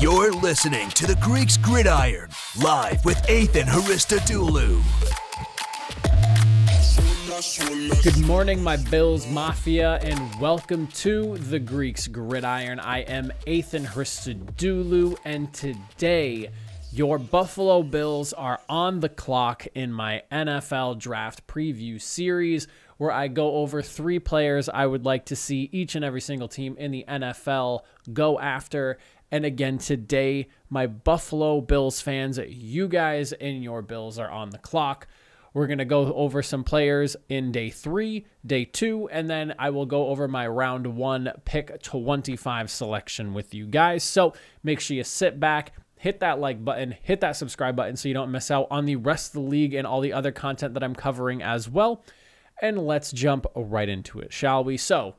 You're listening to the Greeks Gridiron, live with Ethan Haristodoulou. Good morning, my Bills Mafia, and welcome to the Greeks Gridiron. I am Ethan Haristodoulou, and today your Buffalo Bills are on the clock in my NFL Draft Preview Series, where I go over 3 players I would like to see each and every single team in the NFL go after. And again, today, my Buffalo Bills fans, you guys and your Bills are on the clock. We're going to go over some players in day 3, day 2, and then I will go over my round 1 pick 25 selection with you guys. So make sure you sit back, hit that like button, hit that subscribe button so you don't miss out on the rest of the league and all the other content that I'm covering as well. And let's jump right into it, shall we? So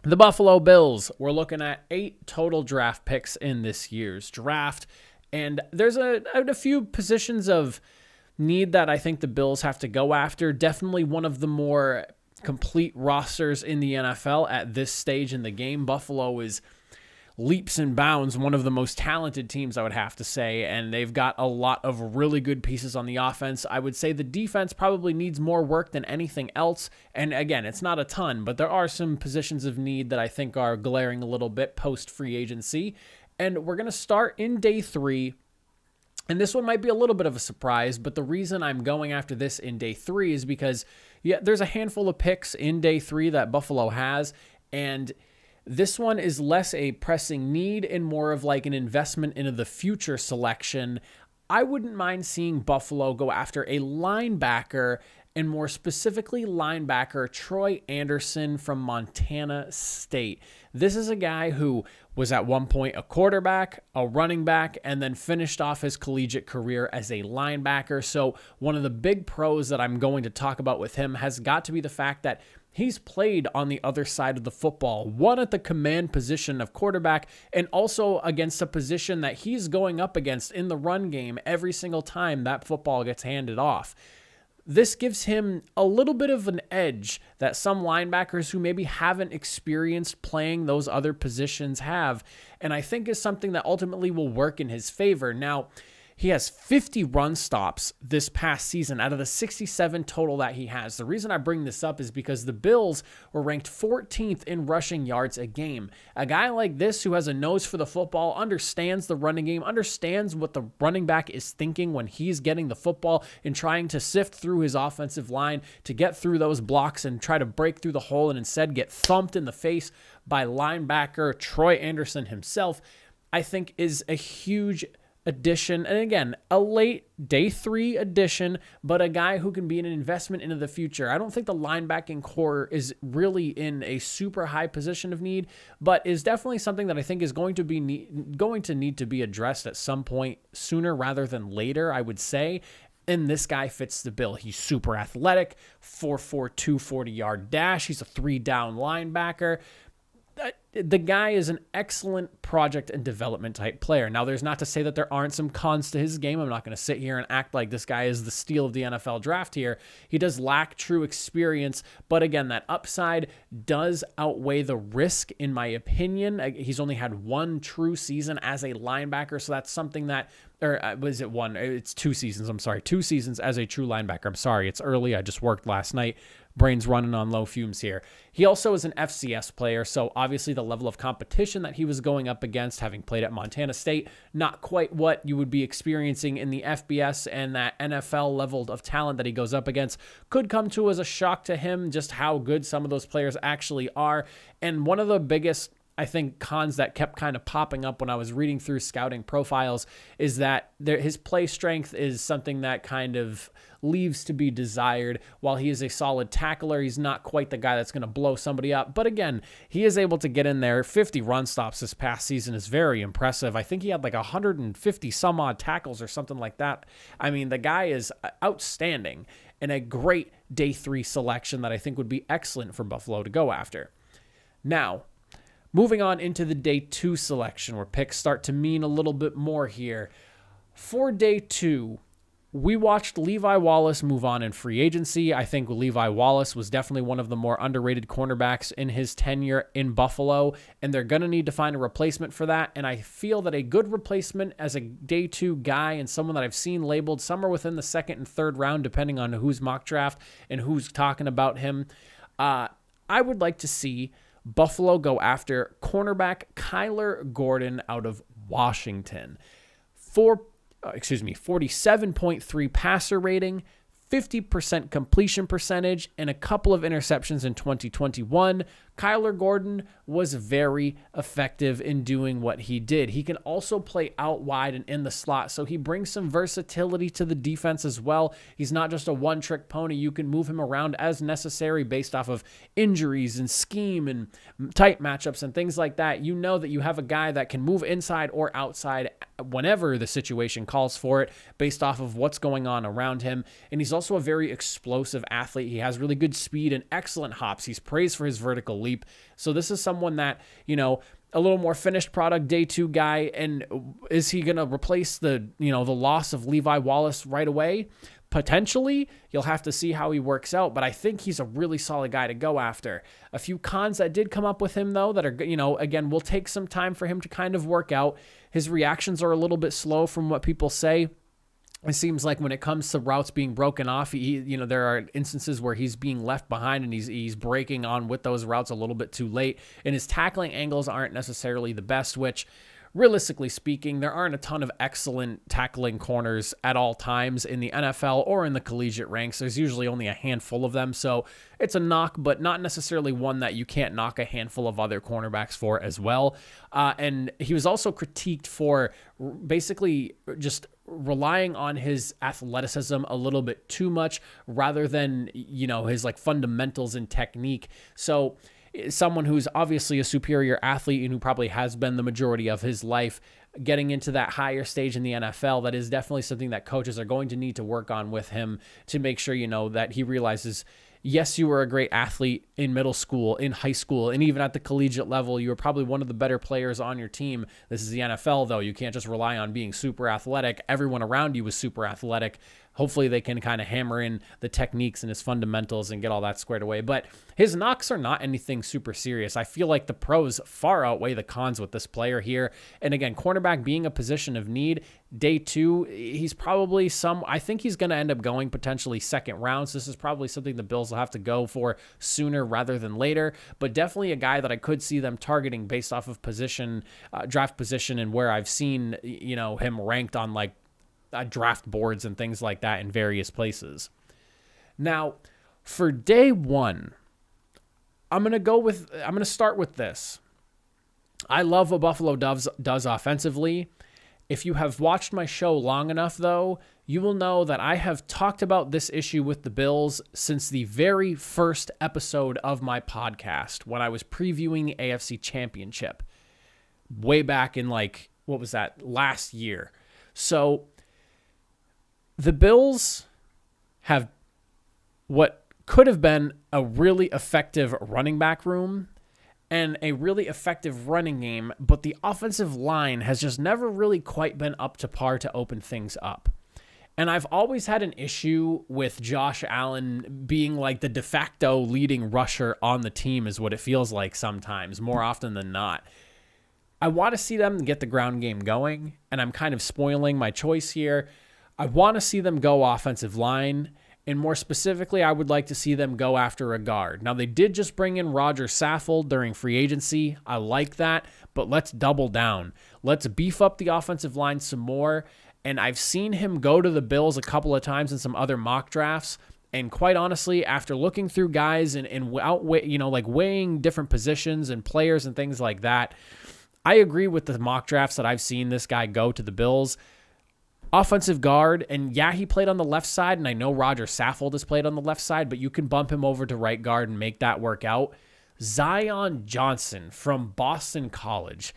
the Buffalo Bills, we're looking at 8 total draft picks in this year's draft. And there's a few positions of need that I think the Bills have to go after. Definitely one of the more complete rosters in the NFL at this stage in the game. Buffalo is leaps and bounds one of the most talented teams, I would have to say, and they've got a lot of really good pieces on the offense. I would say the defense probably needs more work than anything else, and again, it's not a ton, but there are some positions of need that I think are glaring a little bit post-free agency, and we're going to start in day 3. And this one might be a little bit of a surprise, but the reason I'm going after this in day 3 is because, there's a handful of picks in day 3 that Buffalo has, and this one is less a pressing need and more of like an investment into the future selection. I wouldn't mind seeing Buffalo go after a linebacker, and more specifically linebacker Troy Anderson from Montana State. This is a guy who was at one point a quarterback, a running back, and then finished off his collegiate career as a linebacker. So one of the big pros that I'm going to talk about with him has got to be the fact that he's played on the other side of the football, one at the command position of quarterback, and also against a position that he's going up against in the run game every single time that football gets handed off. This gives him a little bit of an edge that some linebackers who maybe haven't experienced playing those other positions have, and I think is something that ultimately will work in his favor. Now, he has 50 run stops this past season out of the 67 total that he has. The reason I bring this up is because the Bills were ranked 14th in rushing yards a game. A guy like this who has a nose for the football, understands the running game, understands what the running back is thinking when he's getting the football and trying to sift through his offensive line to get through those blocks and try to break through the hole and instead get thumped in the face by linebacker Troy Anderson himself, I think is a huge addition, and again, a late day 3 addition, but a guy who can be an investment into the future. I don't think the linebacking core is really in a super high position of need, but is definitely something that I think is going to need to be addressed at some point sooner rather than later, I would say. And this guy fits the bill. He's super athletic, 4.42 40-yard dash. He's a 3-down linebacker. The guy is an excellent project and development type player. Now, there's not to say that there aren't some cons to his game. I'm not going to sit here and act like this guy is the steal of the NFL draft here. He does lack true experience, but again, that upside does outweigh the risk, in my opinion. He's only had 1 true season as a linebacker, so that's something that, or was it 1? It's 2 seasons. I'm sorry, 2 seasons as a true linebacker. I'm sorry, it's early. I just worked last night. Brain's running on low fumes here. He also is an FCS player, so obviously the level of competition that he was going up against, having played at Montana State, not quite what you would be experiencing in the FBS, and that NFL level of talent that he goes up against could come to as a shock to him, just how good some of those players actually are. And one of the biggest, I think, cons that kept kind of popping up when I was reading through scouting profiles is that his play strength is something that kind of leaves to be desired. While he is a solid tackler, he's not quite the guy that's going to blow somebody up. But again, he is able to get in there. 50 run stops this past season is very impressive. I think he had like 150 some odd tackles or something like that. I mean, the guy is outstanding and a great day 3 selection that I think would be excellent for Buffalo to go after. Now, moving on into the day 2 selection, where picks start to mean a little bit more here. For day 2, We watched Levi Wallace move on in free agency. I think Levi Wallace was definitely one of the more underrated cornerbacks in his tenure in Buffalo, and they're going to need to find a replacement for that. And I feel that a good replacement as a day 2 guy and someone that I've seen labeled somewhere within the 2nd and 3rd round, depending on who's mock draft and who's talking about him, I would like to see Buffalo go after cornerback Kyler Gordon out of Washington. 47.3 passer rating, 50% completion percentage, and a couple of interceptions in 2021. Kyler Gordon was very effective in doing what he did. He can also play out wide and in the slot, so he brings some versatility to the defense as well. He's not just a one-trick pony. You can move him around as necessary based off of injuries and scheme and tight matchups and things like that. You know that you have a guy that can move inside or outside whenever the situation calls for it based off of what's going on around him. And he's also a very explosive athlete. He has really good speed and excellent hops. He's praised for his vertical leap. So this is someone that, you know, a little more finished product day 2 guy. And is he going to replace the loss of Levi Wallace right away? Potentially. You'll have to see how he works out, but I think he's a really solid guy to go after. A few cons that did come up with him though that are, again, will take some time for him to kind of work out. His reactions are a little bit slow from what people say. It seems like when it comes to routes being broken off, there are instances where he's being left behind and he's breaking on with those routes a little bit too late. And his tackling angles aren't necessarily the best, which realistically speaking, there aren't a ton of excellent tackling corners at all times in the NFL or in the collegiate ranks. There's usually only a handful of them. So it's a knock, but not necessarily one that you can't knock a handful of other cornerbacks for as well. And he was also critiqued for basically just relying on his athleticism a little bit too much rather than, his like fundamentals and technique. So someone who's obviously a superior athlete and who probably has been the majority of his life, getting into that higher stage in the NFL, that is definitely something that coaches are going to need to work on with him to make sure, that he realizes, yes, you were a great athlete in middle school, in high school, and even at the collegiate level, you were probably one of the better players on your team. This is the NFL, though. You can't just rely on being super athletic. Everyone around you was super athletic. Hopefully they can kind of hammer in the techniques and his fundamentals and get all that squared away. But his knocks are not anything super serious. I feel like the pros far outweigh the cons with this player here. And again, cornerback being a position of need, day 2, he's probably I think he's going to end up going potentially 2nd round. So this is probably something the Bills will have to go for sooner rather than later. But definitely a guy that I could see them targeting based off of position, draft position, and where I've seen, him ranked on like draft boards and things like that in various places. Now, for day 1, I'm going to start with this. I love what Buffalo does offensively. If you have watched my show long enough, though, you will know that I have talked about this issue with the Bills since the very first episode of my podcast when I was previewing the AFC Championship way back in last year. So the Bills have what could have been a really effective running back room and a really effective running game, but the offensive line has just never really quite been up to par to open things up. And I've always had an issue with Josh Allen being like the de facto leading rusher on the team is what it feels like sometimes, more often than not. I want to see them get the ground game going, and I'm kind of spoiling my choice here. I want to see them go offensive line, and more specifically, I would like to see them go after a guard. Now, they did just bring in Roger Saffold during free agency. I like that, but let's double down. Let's beef up the offensive line some more, and I've seen him go to the Bills a couple of times in some other mock drafts, and quite honestly, after looking through guys and weighing different positions and players and things like that, I agree with the mock drafts that I've seen this guy go to the Bills. Offensive guard, and yeah, he played on the left side, and I know Roger Saffold has played on the left side, but you can bump him over to right guard and make that work out. Zion Johnson from Boston College.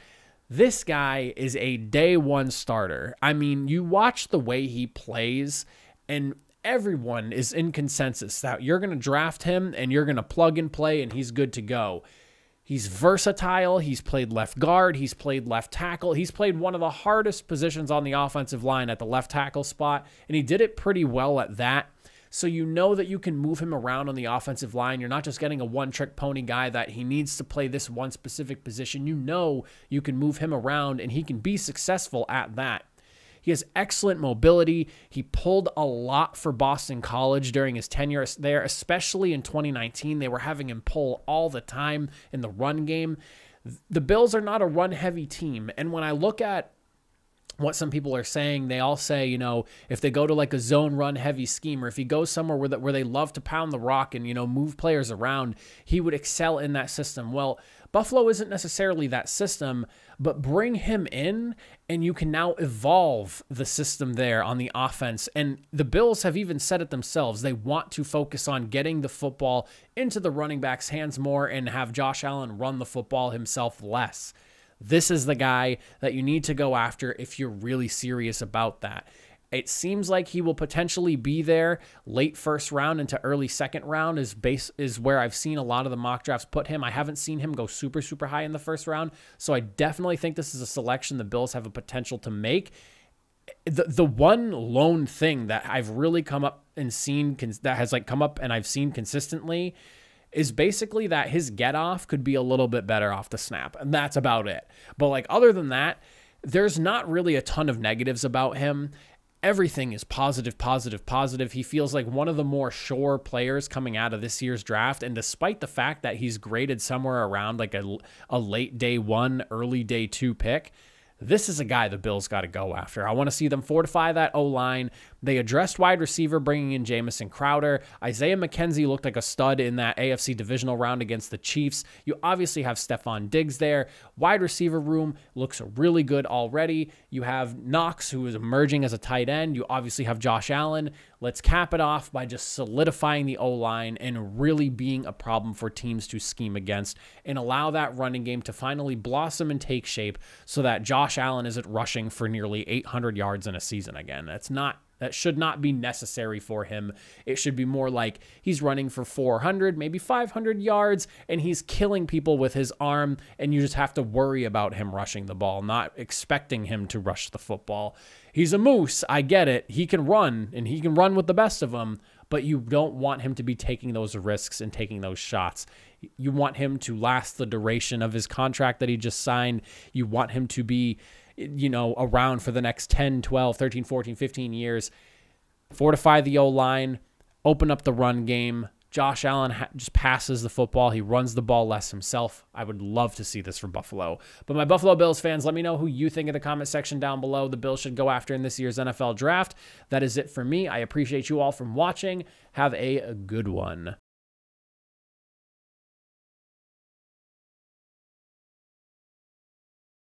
This guy is a day 1 starter. I mean, you watch the way he plays, and everyone is in consensus that you're going to draft him, and you're going to plug and play, and he's good to go. He's versatile. He's played left guard. He's played left tackle. He's played one of the hardest positions on the offensive line at the left tackle spot, and he did it pretty well at that. So you know that you can move him around on the offensive line. You're not just getting a one-trick pony guy that he needs to play this one specific position. You know you can move him around, and he can be successful at that. He has excellent mobility. He pulled a lot for Boston College during his tenure there, especially in 2019. They were having him pull all the time in the run game. The Bills are not a run-heavy team, and when I look at what some people are saying, they all say, you know, if they go to like a zone run heavy scheme, or if he goes somewhere where they love to pound the rock and, you know, move players around, he would excel in that system. Well, Buffalo isn't necessarily that system, but bring him in and you can now evolve the system there on the offense. And the Bills have even said it themselves. They want to focus on getting the football into the running back's hands more and have Josh Allen run the football himself less. This is the guy that you need to go after if you're really serious about that. It seems like he will potentially be there late first round into early second round is where I've seen a lot of the mock drafts put him. I haven't seen him go super, super high in the first round. So I definitely think this is a selection the Bills have a potential to make. The one lone thing that I've really come up and seen that has like come up and I've seen consistently is basically that his get off could be a little bit better off the snap. And that's about it. But like other than that, there's not really a ton of negatives about him. Everything is positive, positive, positive. He feels like one of the more sure players coming out of this year's draft. And despite the fact that he's graded somewhere around like a late day 1, early day 2 pick, this is a guy the Bills got to go after. I want to see them fortify that O-line. They addressed wide receiver, bringing in Jamison Crowder. Isaiah McKenzie looked like a stud in that AFC divisional round against the Chiefs. You obviously have Stephon Diggs there. Wide receiver room looks really good already. You have Knox, who is emerging as a tight end. You obviously have Josh Allen. Let's cap it off by just solidifying the O-line and really being a problem for teams to scheme against and allow that running game to finally blossom and take shape so that Josh Allen isn't rushing for nearly 800 yards in a season again. That should not be necessary for him. It should be more like he's running for 400, maybe 500 yards, and he's killing people with his arm, and you just have to worry about him rushing the ball, not expecting him to rush the football. He's a moose. I get it. He can run, and he can run with the best of them, but you don't want him to be taking those risks and taking those shots. You want him to last the duration of his contract that he just signed. You want him to be, you know, around for the next 10, 12, 13, 14, 15 years. Fortify the O-line, open up the run game. Josh Allen just passes the football. He runs the ball less himself. I would love to see this for Buffalo. But my Buffalo Bills fans, let me know who you think in the comment section down below the Bills should go after in this year's NFL draft. That is it for me. I appreciate you all from watching. Have a good one.